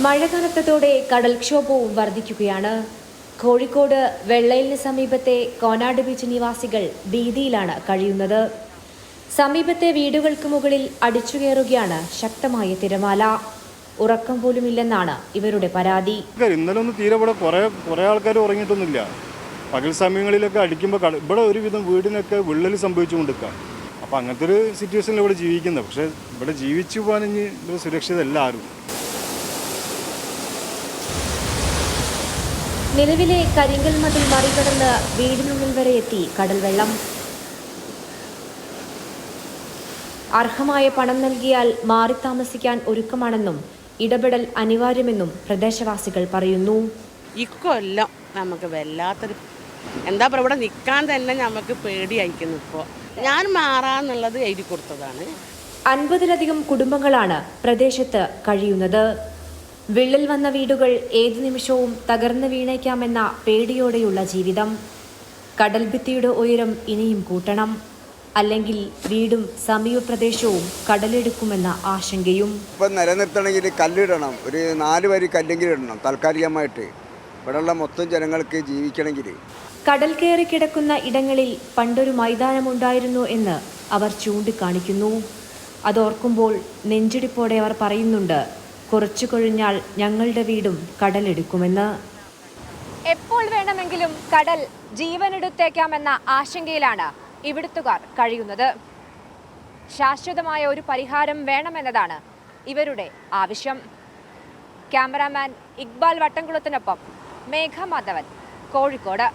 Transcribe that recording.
മഴ കനത്തതോടെ കടൽക്ഷോഭവും വർദ്ധിക്കുകയാണ്. കോഴിക്കോട് വെള്ളയിലിന് സമീപത്തെ കോനാട് ബീച്ച് നിവാസികൾ ഭീതിയിലാണ് കഴിയുന്നത്. സമീപത്തെ വീടുകൾക്ക് മുകളിൽ അടിച്ചുകയറുകയാണ് ശക്തമായ തിരമാല. ഉറക്കം പോലുമില്ലെന്നാണ് ഇവരുടെ പരാതി. ഇന്നലെ ഒന്ന് തീരെ ഇവിടെ കുറെ ആൾക്കാർ ഉറങ്ങിയിട്ടൊന്നുമില്ല. പകൽ സമയങ്ങളിലൊക്കെ അടിക്കുമ്പോൾ ഇവിടെ ഒരുവിധം വീടിനൊക്കെ വിള്ളൽ സംഭവിച്ചുകൊണ്ടിരിക്കുക. അപ്പോൾ അങ്ങനത്തെ ഒരു സിറ്റുവേഷനിൽ ഇവിടെ ജീവിക്കുന്നത്. പക്ഷേ ഇവിടെ ജീവിച്ചു പോകാൻ ഇനി ഒരു സുരക്ഷിതമല്ല ആരും. നിലവിലെ കരിങ്കൽ മതിൽ മറികടന്ന് വീടിനുള്ളിൽ വരെ എത്തി കടൽ വെള്ളം. അർഹമായ പണം നൽകിയാൽ മാറി താമസിക്കാൻ ഒരുക്കമാണെന്നും ഇടപെടൽ അനിവാര്യമെന്നും പ്രദേശവാസികൾ പറയുന്നു. ഇക്കൊല്ലം നമുക്ക് വല്ലാത്തൊരു എന്താ പറയുക, ഇവിടെ നിൽക്കാൻ തന്നെ നമുക്ക് പേടിയായിരിക്കുന്നു. ഇപ്പോൾ ഞാൻ മാറാന്നുള്ളത് എഴുതി കൊടുത്തതാണ്. 50-ലധികം കുടുംബങ്ങളാണ് പ്രദേശത്ത് കഴിയുന്നത്. വിള്ളൽ വന്ന വീടുകൾ ഏതു നിമിഷവും തകർന്നു വീണേക്കാമെന്ന പേടിയോടെയുള്ള ജീവിതം. കടൽഭിത്തിയുടെ ഉയരം ഇനിയും കൂട്ടണം, അല്ലെങ്കിൽ വീടും സമീപ പ്രദേശവും കടലെടുക്കുമെന്ന ആശങ്കയും. ഇപ്പം നിലനിർത്തണമെങ്കിൽ കല്ലിടണം, ഒരു 4 വരി കല്ലെങ്കിലും ഇടണം താൽക്കാലികമായിട്ട്, ഇവിടെയുള്ള മൊത്തം ജനങ്ങൾക്ക് ജീവിക്കണമെങ്കിൽ. കടൽ കയറി കിടക്കുന്ന ഇടങ്ങളിൽ പണ്ടൊരു മൈതാനമുണ്ടായിരുന്നു എന്ന് അവർ ചൂണ്ടിക്കാണിക്കുന്നു. അതോർക്കുമ്പോൾ നെഞ്ചിടിപ്പോടെ അവർ പറയുന്നുണ്ട്, കുറച്ചു കഴിഞ്ഞാൽ ഞങ്ങളുടെ വീടും കടലെടുക്കുമെന്ന്. എപ്പോൾ വേണമെങ്കിലും കടൽ ജീവനെടുത്തേക്കാമെന്ന ആശങ്കയിലാണ് ഇവിടുത്തുകാർ കഴിയുന്നത്. ശാശ്വതമായ ഒരു പരിഹാരം വേണമെന്നതാണ് ഇവരുടെ ആവശ്യം. ക്യാമറാമാൻ ഇക്ബാൽ വട്ടംകുളത്തിനൊപ്പം മേഘ മാധവൻ, കോഴിക്കോട്.